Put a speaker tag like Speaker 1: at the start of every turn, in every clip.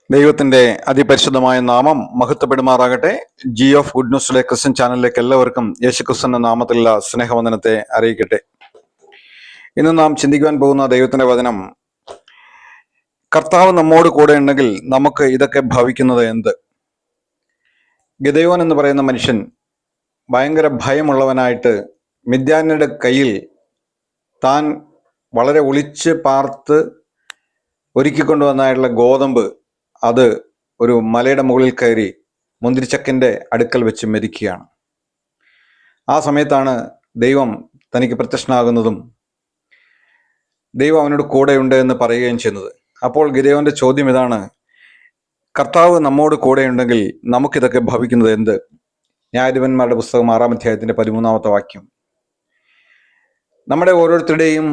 Speaker 1: ദൈവത്തിന്റെ അതിപരിശുദ്ധമായ നാമം മഹത്വപ്പെടുമാറാകട്ടെ. G of good ന്യൂസിലെ Christian ചാനലിലേക്ക് എല്ലാവർക്കും യേശുക്രിസ്തുവിന്റെ നാമത്തിലുള്ള സ്നേഹവന്ദനത്തെ അറിയിക്കട്ടെ. ഇന്ന് നാം ചിന്തിക്കുവാൻ പോകുന്ന ദൈവത്തിന്റെ വചനം, കർത്താവ് നമ്മോട് കൂടെ ഉണ്ടെങ്കിൽ നമുക്ക് ഇതൊക്കെ ഭവിക്കുന്നത് എന്ത്? ഗിദെയോൻ എന്ന് പറയുന്ന മനുഷ്യൻ ഭയങ്കര ഭയമുള്ളവനായിട്ട് മിദ്യാന്യരുടെ കയ്യിൽ താൻ വളരെ ഒളിച്ച് പാർത്ത് ഒരുക്കിക്കൊണ്ടുവന്നായിട്ടുള്ള ഗോതമ്പ് അത് ഒരു മലയുടെ മുകളിൽ കയറി മുന്തിരിച്ചക്കിൻ്റെ അടുക്കൽ വെച്ച് മെതിക്കുകയാണ്. ആ സമയത്താണ് ദൈവം തനിക്ക് പ്രത്യക്ഷനാകുന്നതും ദൈവം അവനോട് കൂടെയുണ്ട് എന്ന് പറയുകയും ചെയ്യുന്നത്. അപ്പോൾ ഗിദെയോന്റെ ചോദ്യം ഇതാണ്, കർത്താവ് നമ്മോട് കൂടെയുണ്ടെങ്കിൽ നമുക്കിതൊക്കെ ഭവിക്കുന്നത് എന്ത്? ന്യായാധിപന്മാരുടെ പുസ്തകം 6-ാം അധ്യായത്തിന്റെ 13-ാമത്തെ വാക്യം. നമ്മുടെ ഓരോരുത്തരുടെയും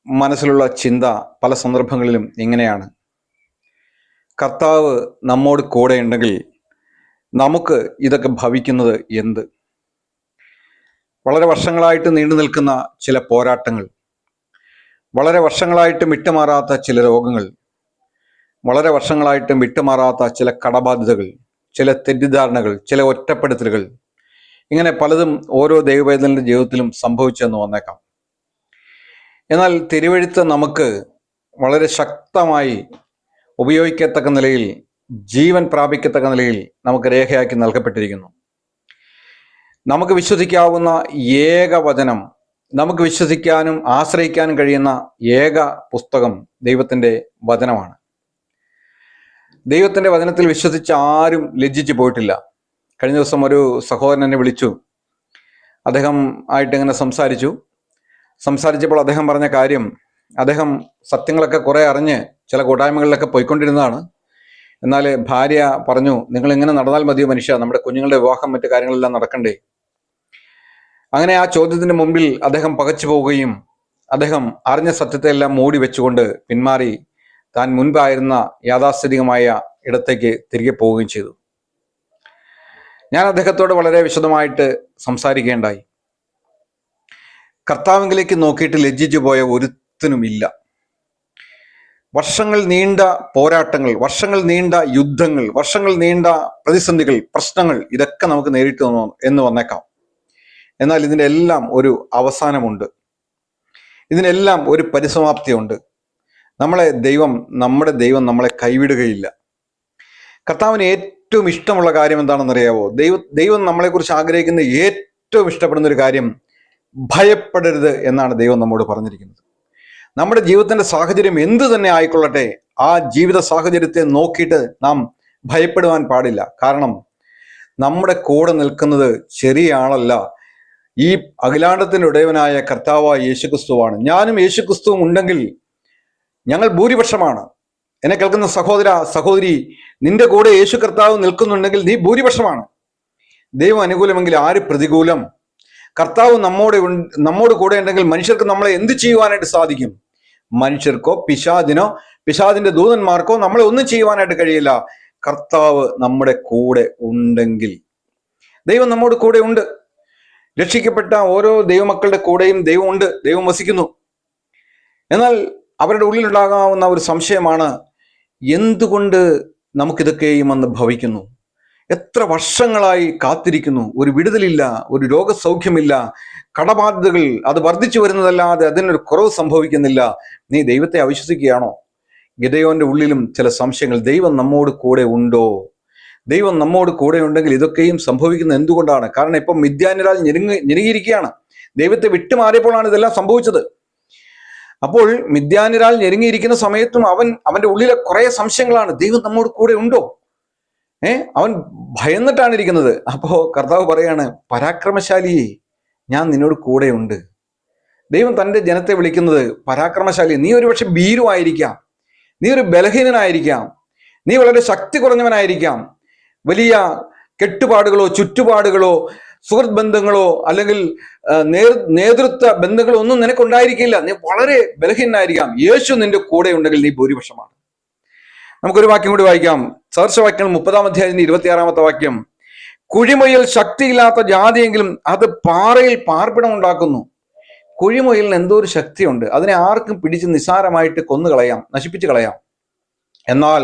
Speaker 1: മനസ്സിലുള്ള ചിന്ത പല സന്ദർഭങ്ങളിലും ഇങ്ങനെയാണ്, കർത്താവ് നമ്മോട് കൂടെ ഉണ്ടെങ്കിൽ നമുക്ക് ഇതൊക്കെ ഭവിക്കുന്നത് എന്ത്? വളരെ വർഷങ്ങളായിട്ട് നീണ്ടു നിൽക്കുന്ന ചില പോരാട്ടങ്ങൾ, വളരെ വർഷങ്ങളായിട്ടും വിട്ടുമാറാത്ത ചില രോഗങ്ങൾ, വളരെ വർഷങ്ങളായിട്ടും വിട്ടുമാറാത്ത ചില കടബാധ്യതകൾ, ചില തെറ്റിദ്ധാരണകൾ, ചില ഒറ്റപ്പെടുത്തലുകൾ, ഇങ്ങനെ പലതും ഓരോ ദൈവവേദനയുടെ ജീവിതത്തിലും സംഭവിച്ചെന്ന് വന്നേക്കാം. എന്നാൽ തിരുവെഴുത്ത് നമുക്ക് വളരെ ശക്തമായി ഉപയോഗിക്കത്തക്ക നിലയിൽ, ജീവൻ പ്രാപിക്കത്തക്ക നിലയിൽ നമുക്ക് രേഖയാക്കി നൽകപ്പെട്ടിരിക്കുന്നു. നമുക്ക് വിശ്വസിക്കാവുന്ന ഏക വചനം, നമുക്ക് വിശ്വസിക്കാനും ആശ്രയിക്കാനും കഴിയുന്ന ഏക പുസ്തകം ദൈവത്തിൻ്റെ വചനമാണ്. ദൈവത്തിൻ്റെ വചനത്തിൽ വിശ്വസിച്ച് ആരും ലജ്ജിച്ചു പോയിട്ടില്ല. കഴിഞ്ഞ ദിവസം ഒരു സഹോദരൻ എന്നെ വിളിച്ചു. അദ്ദേഹം ആയിട്ട് ഇങ്ങനെ സംസാരിച്ചപ്പോൾ അദ്ദേഹം പറഞ്ഞ കാര്യം, അദ്ദേഹം സത്യങ്ങളൊക്കെ കുറെ അറിഞ്ഞ് ചില കൂട്ടായ്മകളിലൊക്കെ പോയിക്കൊണ്ടിരുന്നതാണ്. എന്നാൽ ഭാര്യ പറഞ്ഞു, നിങ്ങൾ ഇങ്ങനെ നടന്നാൽ മതിയോ മനുഷ്യ, നമ്മുടെ കുഞ്ഞുങ്ങളുടെ വിവാഹം മറ്റു കാര്യങ്ങളെല്ലാം നടക്കണ്ടേ? അങ്ങനെ ആ ചോദ്യത്തിന് മുമ്പിൽ അദ്ദേഹം പകച്ചു പോവുകയും അദ്ദേഹം അറിഞ്ഞ സത്യത്തെ എല്ലാം മൂടി വെച്ചുകൊണ്ട് പിന്മാറി താൻ മുൻപായിരുന്ന യാഥാസ്ഥിതികമായ ഇടത്തേക്ക് തിരികെ പോവുകയും ചെയ്തു. ഞാൻ അദ്ദേഹത്തോട് വളരെ വിശദമായിട്ട് സംസാരിക്കേണ്ടായി. കർത്താവിലേക്ക് നോക്കിയിട്ട് ലജ്ജിച്ചു പോയ ഒരുത്തനുമില്ല. വർഷങ്ങൾ നീണ്ട പോരാട്ടങ്ങൾ, വർഷങ്ങൾ നീണ്ട യുദ്ധങ്ങൾ, വർഷങ്ങൾ നീണ്ട പ്രതിസന്ധികൾ, പ്രശ്നങ്ങൾ, ഇതൊക്കെ നമുക്ക് നേരിട്ട് എന്ന് വന്നേക്കാം. എന്നാൽ ഇതിൻ്റെ എല്ലാം ഒരു അവസാനമുണ്ട്, ഇതിനെല്ലാം ഒരു പരിസമാപ്തിയുണ്ട്. നമ്മുടെ ദൈവം നമ്മളെ കൈവിടുകയില്ല. കർത്താവിന് ഏറ്റവും ഇഷ്ടമുള്ള കാര്യം എന്താണെന്നറിയാവോ? ദൈവം നമ്മളെക്കുറിച്ച് ആഗ്രഹിക്കുന്ന ഏറ്റവും ഇഷ്ടപ്പെടുന്ന ഒരു കാര്യം, ഭയപ്പെടരുത് എന്നാണ് ദൈവം നമ്മോട് പറഞ്ഞിരിക്കുന്നത്. നമ്മുടെ ജീവിതത്തിന്റെ സാഹചര്യം എന്ത് തന്നെ ആയിക്കൊള്ളട്ടെ, ആ ജീവിത സാഹചര്യത്തെ നോക്കിയിട്ട് നാം ഭയപ്പെടുവാൻ പാടില്ല. കാരണം നമ്മുടെ കൂടെ നിൽക്കുന്നത് ചെറിയ ആളല്ല, ഈ അഖിലാണ്ടത്തിന്റെ ഉടയവനായ കർത്താവായ യേശുക്രിസ്തുവാണ്. ഞാനും യേശുക്രിസ്തുവും ഉണ്ടെങ്കിൽ ഞങ്ങൾ ഭൂരിപക്ഷമാണ്. എന്നെ കേൾക്കുന്ന സഹോദര സഹോദരി, നിന്റെ കൂടെ യേശു കർത്താവ് നിൽക്കുന്നുണ്ടെങ്കിൽ നീ ഭൂരിപക്ഷമാണ്. ദൈവം അനുകൂലമെങ്കിൽ ആര് പ്രതികൂലം? കർത്താവ് നമ്മോട് കൂടെ ഉണ്ടെങ്കിൽ മനുഷ്യർക്ക് നമ്മളെ എന്ത് ചെയ്യുവാനായിട്ട് സാധിക്കും? മനുഷ്യർക്കോ പിശാചിനോ പിശാചിന്റെ ദൂതന്മാർക്കോ നമ്മളെ ഒന്നും ചെയ്യുവാനായിട്ട് കഴിയില്ല. കർത്താവ് നമ്മുടെ കൂടെ ഉണ്ടെങ്കിൽ, ദൈവം നമ്മോട് കൂടെ ഉണ്ട്. രക്ഷിക്കപ്പെട്ട ഓരോ ദൈവമക്കളുടെ കൂടെയും ദൈവം ഉണ്ട്, ദൈവം വസിക്കുന്നു. എന്നാൽ അവരുടെ ഉള്ളിലുണ്ടാകാവുന്ന ഒരു സംശയമാണ്, എന്തുകൊണ്ട് നമുക്കിതൊക്കെയും അന്ന് ഭവിക്കുന്നു? എത്ര വർഷങ്ങളായി കാത്തിരിക്കുന്നു, ഒരു വിടുതലില്ല, ഒരു രോഗസൗഖ്യമില്ല, കടബാധ്യതകൾ അത് വർദ്ധിച്ചു വരുന്നതല്ലാതെ അതിനൊരു കുറവ് സംഭവിക്കുന്നില്ല. നീ ദൈവത്തെ അവിശ്വസിക്കുകയാണോ? ഗിദെയോന്റെ ഉള്ളിലും ചില സംശയങ്ങൾ. ദൈവം നമ്മോട് കൂടെ ഉണ്ടോ? ദൈവം നമ്മോട് കൂടെ ഉണ്ടെങ്കിൽ ഇതൊക്കെയും സംഭവിക്കുന്നത് എന്തുകൊണ്ടാണ്? കാരണം ഇപ്പം മിദ്യാന്യരാൽ ഞെരുങ്ങിയിരിക്കുകയാണ്. ദൈവത്തെ വിട്ടുമാറിയപ്പോഴാണ് ഇതെല്ലാം സംഭവിച്ചത്. അപ്പോൾ മിദ്യാന്യരാൽ ഞെരുങ്ങിയിരിക്കുന്ന സമയത്തും അവന്റെ ഉള്ളിലെ കുറെ സംശയങ്ങളാണ്. ദൈവം നമ്മോട് കൂടെ ഉണ്ടോ? അവൻ ഭയന്നിട്ടാണ് ഇരിക്കുന്നത്. അപ്പോ കർത്താവ് പറയാണ്, പരാക്രമശാലിയെ, ഞാൻ നിന്നോട് കൂടെയുണ്ട്. ദൈവം തൻ്റെ ജനത്തെ വിളിക്കുന്നത് പരാക്രമശാലി. നീ ഒരുപക്ഷെ ഭീരുവായിരിക്കാം, നീ ഒരു ബലഹീനനായിരിക്കാം, നീ വളരെ ശക്തി കുറഞ്ഞവനായിരിക്കാം, വലിയ കെട്ടുപാടുകളോ ചുറ്റുപാടുകളോ സുഹൃത്ത് ബന്ധങ്ങളോ അല്ലെങ്കിൽ നേതൃത്വ ബന്ധങ്ങളോ ഒന്നും നിനക്കുണ്ടായിരിക്കില്ല. നീ വളരെ ബലഹീനനായിരിക്കാം. യേശു നിന്റെ കൂടെ ഉണ്ടെങ്കിൽ നീ ഭൂരിപക്ഷമാണ്. നമുക്കൊരു വാക്യം കൂടി വായിക്കാം. സദൃശവാക്യങ്ങൾ 30-ാം അധ്യായത്തിന്റെ 26-ാമത്തെ വാക്യം. കുഴിമൊയിൽ ശക്തിയില്ലാത്ത ജാതിയെങ്കിലും അത് പാറയിൽ പാർപ്പിടം ഉണ്ടാക്കുന്നു. കുഴിമൊയിലിന് എന്തോ ഒരു ശക്തിയുണ്ട്, അതിനെ ആർക്കും പിടിച്ച് നിസ്സാരമായിട്ട് കൊന്നുകളയാം, നശിപ്പിച്ച് കളയാം. എന്നാൽ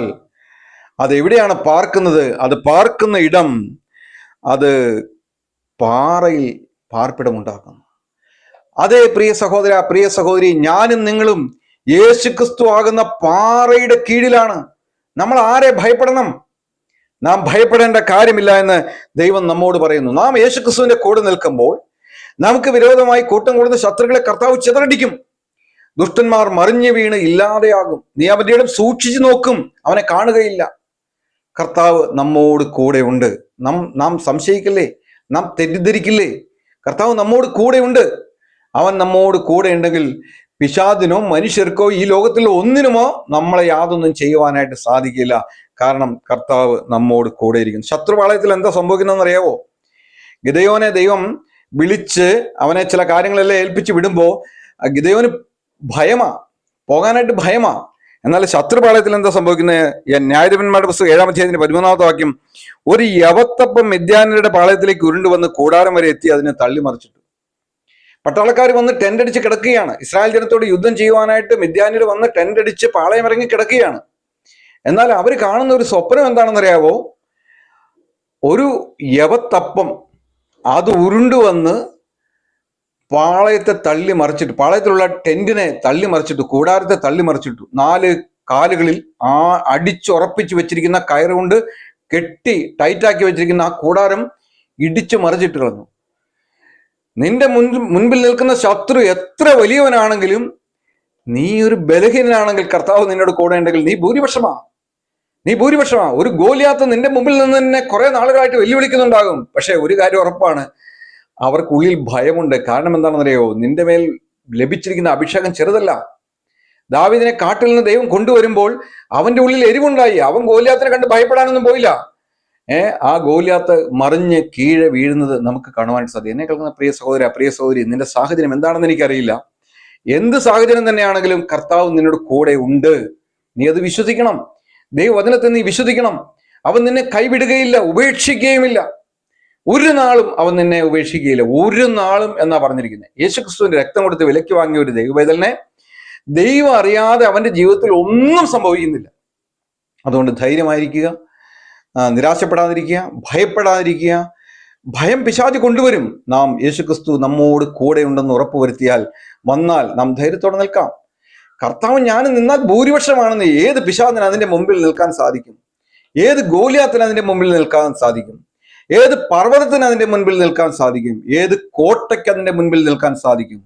Speaker 1: അതെവിടെയാണ് പാർക്കുന്നത്? അത് പാർക്കുന്ന ഇടം അത് പാറയിൽ പാർപ്പിടമുണ്ടാക്കുന്നു. അതേ പ്രിയ സഹോദര, പ്രിയ സഹോദരി, ഞാനും നിങ്ങളും യേശുക്രിസ്തു ആകുന്ന പാറയുടെ കീഴിലാണ്. നമ്മൾ ആരെ ഭയപ്പെടണം? നാം ഭയപ്പെടേണ്ട കാര്യമില്ല എന്ന് ദൈവം നമ്മോട് പറയുന്നു. നാം യേശുക്രിസ്തുവിന്റെ കൂടെ നിൽക്കുമ്പോൾ നമുക്ക് വിരോധമായി കൂട്ടം കൂടുന്ന ശത്രുക്കളെ കർത്താവ് ചിതറടിക്കും. ദുഷ്ടന്മാർ മറിഞ്ഞു വീണ് ഇല്ലാതെയാകും. നീ അവന്റെ ഇടം സൂക്ഷിച്ചു നോക്കും, അവനെ കാണുകയില്ല. കർത്താവ് നമ്മോട് കൂടെ ഉണ്ട്. നാം സംശയിക്കില്ലേ? നാം തെറ്റിദ്ധരിക്കില്ലേ? കർത്താവ് നമ്മോട് കൂടെ ഉണ്ട്. അവൻ നമ്മോട് കൂടെ ഉണ്ടെങ്കിൽ പിശാചിനോ മനുഷ്യർക്കോ ഈ ലോകത്തിൽ ഒന്നിനുമോ നമ്മളെ യാതൊന്നും ചെയ്യുവാനായിട്ട് സാധിക്കില്ല. കാരണം കർത്താവ് നമ്മോട് കൂടെ ഇരിക്കുന്നു. ശത്രുപാളയത്തിൽ എന്താ സംഭവിക്കുന്നതെന്ന് അറിയാവോ? ഗിദെയോനെ ദൈവം വിളിച്ച് അവനെ ചില കാര്യങ്ങളെല്ലാം ഏൽപ്പിച്ച് വിടുമ്പോ ഗിദെയോന് പോകാനായിട്ട് ഭയമാ. എന്നാൽ ശത്രുപാളയത്തിൽ എന്താ സംഭവിക്കുന്നത്? ന്യായാധിപന്മാരുടെ പുസ്തകം 7-ാം അധ്യായത്തിന്റെ 13-ാമത്തെ വാക്യം, ഒരു യവത്തപ്പം മിദ്യാന്യരുടെ പാളയത്തിലേക്ക് ഉരുണ്ടുവന്ന് കൂടാരം വരെ എത്തി അതിനെ തള്ളിമറിച്ചിട്ടു. പട്ടാളക്കാർ വന്ന് ടെന്റ് അടിച്ച് കിടക്കുകയാണ്. ഇസ്രായേൽ ജനത്തോട് യുദ്ധം ചെയ്യുവാനായിട്ട് മിദ്യാന്യർ വന്ന് ടെന്റ് അടിച്ച് പാളയം ഇറങ്ങി കിടക്കുകയാണ്. എന്നാൽ അവർ കാണുന്ന ഒരു സ്വപ്നം എന്താണെന്നറിയാവോ? ഒരു യവത്തപ്പം അത് ഉരുണ്ടുവന്ന് പാളയത്തെ തള്ളി മറിച്ചിട്ടു, പാളയത്തിലുള്ള ടെന്റിനെ തള്ളി മറിച്ചിട്ടു, കൂടാരത്തെ തള്ളി മറിച്ചിട്ടു. 4 കാലുകളിൽ അടിച്ചുറപ്പിച്ചു വെച്ചിരിക്കുന്ന കയറുകൊണ്ട് കെട്ടി ടൈറ്റാക്കി വെച്ചിരിക്കുന്ന ആ കൂടാരം ഇടിച്ചു മറിച്ചിട്ട് കളഞ്ഞു. നിന്റെ മുൻപിൽ നിൽക്കുന്ന ശത്രു എത്ര വലിയവനാണെങ്കിലും നീ ഒരു ബലഹീനനാണെങ്കിൽ കർത്താവ് നിന്നോട് കൂടെ ഉണ്ടെങ്കിൽ നീ ഭൂരിപക്ഷമാ. ഒരു ഗോലിയാത്ത് നിന്റെ മുമ്പിൽ നിന്ന് തന്നെ കുറെ നാളുകളായിട്ട് വെല്ലുവിളിക്കുന്നുണ്ടാകും. പക്ഷെ ഒരു കാര്യം ഉറപ്പാണ്, അവർക്കുള്ളിൽ ഭയമുണ്ട്. കാരണം എന്താണെന്നറിയോ? നിന്റെ മേൽ ലഭിച്ചിരിക്കുന്ന അഭിഷേകം ചെറുതല്ല. ദാവീദിനെ കാട്ടിൽ നിന്ന് ദൈവം കൊണ്ടുവരുമ്പോൾ അവന്റെ ഉള്ളിൽ എരിവുണ്ടായി. അവൻ ഗോലിയാത്തിനെ കണ്ട് ഭയപ്പെടാനൊന്നും പോയില്ല. ആ ഗോലിയാത്ത് മറിഞ്ഞ് കീഴെ വീഴുന്നത് നമുക്ക് കാണുവാനായിട്ട് സാധിക്കും. എന്നെ കേൾക്കുന്ന പ്രിയ സഹോദര, പ്രിയ സഹോദരി, നിന്റെ സാഹചര്യം എന്താണെന്ന് എനിക്കറിയില്ല. എന്ത് സാഹചര്യം തന്നെയാണെങ്കിലും കർത്താവ് നിന്നോട് കൂടെ ഉണ്ട്. നീ അത് വിശ്വസിക്കണം. ദൈവവചനത്തെ നീ വിശ്വസിക്കണം. അവൻ നിന്നെ കൈവിടുകയില്ല, ഉപേക്ഷിക്കുകയുമില്ല. ഒരു നാളും അവൻ നിന്നെ ഉപേക്ഷിക്കുകയില്ല. ഒരു നാളും എന്നാ പറഞ്ഞിരിക്കുന്നത്. യേശുക്രിസ്തുവിന്റെ രക്തം കൊടുത്ത് വിലയ്ക്ക് വാങ്ങിയ ഒരു ദൈവവേദനെ ദൈവം അറിയാതെ അവന്റെ ജീവിതത്തിൽ ഒന്നും സംഭവിക്കുന്നില്ല. അതുകൊണ്ട് ധൈര്യമായിരിക്കുക, നിരാശപ്പെടാതിരിക്കുക, ഭയപ്പെടാതിരിക്കുക. ഭയം പിശാച് കൊണ്ടുവരും. നാം യേശുക്രിസ്തു നമ്മോട് കൂടെ ഉണ്ടെന്ന് ഉറപ്പുവരുത്തിയാൽ വന്നാൽ നാം ധൈര്യത്തോടെ നിൽക്കാം. കർത്താവ് ഞാൻ നിന്നാൽ ഭൂരിപക്ഷമാണെന്ന് ഏത് പിശാചിന് അതിന്റെ മുമ്പിൽ നിൽക്കാൻ സാധിക്കും? ഏത് ഗോലിയാത്തിന് അതിന്റെ മുമ്പിൽ നിൽക്കാൻ സാധിക്കും? ഏത് പർവ്വതത്തിന് അതിന്റെ മുൻപിൽ നിൽക്കാൻ സാധിക്കും? ഏത് കോട്ടയ്ക്ക് അതിന്റെ മുൻപിൽ നിൽക്കാൻ സാധിക്കും?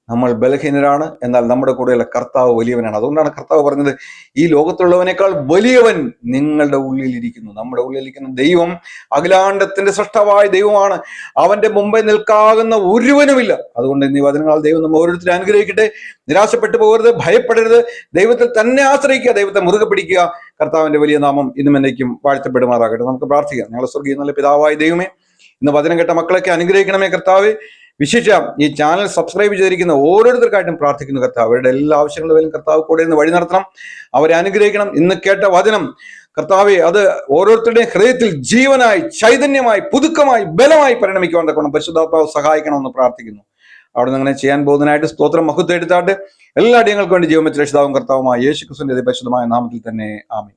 Speaker 1: നമ്മൾ ബലഹീനരാണ്, എന്നാൽ നമ്മുടെ കൂടെയുള്ള കർത്താവ് വലിയവനാണ്. അതുകൊണ്ടാണ് കർത്താവ് പറഞ്ഞത്, ഈ ലോകത്തുള്ളവനേക്കാൾ വലിയവൻ നിങ്ങളുടെ ഉള്ളിലിരിക്കുന്നു. നമ്മുടെ ഉള്ളിലിരിക്കുന്ന ദൈവം അഖിലാണ്ടത്തിന്റെ സൃഷ്ടാവായ ദൈവമാണ്. അവന്റെ മുമ്പേ നിൽക്കാകുന്ന ഒരുവനുമില്ല. അതുകൊണ്ട് ഇന്ന് ഈ വചനങ്ങളാൽ ദൈവം നമ്മൾ ഓരോരുത്തരും അനുഗ്രഹിക്കട്ടെ. നിരാശപ്പെട്ടു പോകരുത്, ഭയപ്പെടരുത്. ദൈവത്തിൽ തന്നെ ആശ്രയിക്കുക, ദൈവത്തെ മുറുകെ പിടിക്കുക. കർത്താവിന്റെ വലിയ നാമം ഇന്നും എന്നേക്കും വാഴ്ത്തപ്പെടുമാറാകട്ടെ. നമുക്ക് പ്രാർത്ഥിക്കാം. ഞങ്ങളുടെ സ്വർഗീയ നല്ല പിതാവായ ദൈവമേ, ഇന്ന് വചനം കേട്ട മക്കളൊക്കെ അനുഗ്രഹിക്കണമേ കർത്താവേ. വിശേഷം ഈ ചാനൽ സബ്സ്ക്രൈബ് ചെയ്തിരിക്കുന്ന ഓരോരുത്തർക്കായിട്ടും പ്രാർത്ഥിക്കുന്നു കർത്താവ്. അവരുടെ എല്ലാ ആവശ്യങ്ങളിലും കർത്താവ് കൂടെ നിന്ന് വഴി നടത്തണം, അവരെ അനുഗ്രഹിക്കണം. ഇന്ന് കേട്ട വചനം കർത്താവെ, അത് ഓരോരുത്തരുടെയും ഹൃദയത്തിൽ ജീവനായി, ചൈതന്യമായി, പുതുക്കമായി, ബലമായി പരിണമിക്കുവാൻ തക്കണം പരിശുദ്ധാത്മാവ് സഹായിക്കണമെന്ന് പ്രാർത്ഥിക്കുന്നു. അവിടെ നിന്ന് അങ്ങനെ ചെയ്യാൻ പോകുന്നതിനായിട്ട് സ്തോത്രം, മഹത്വം എടുത്താട്ട് എല്ലാ അടിയങ്ങൾക്ക് വേണ്ടി ജീവൻ വെച്ച രക്ഷിതാവും കർത്താവുമായ യേശുക്രിസ്തുവിന്റെ പരിശുദ്ധമായ നാമത്തിൽ തന്നെ ആമേൻ.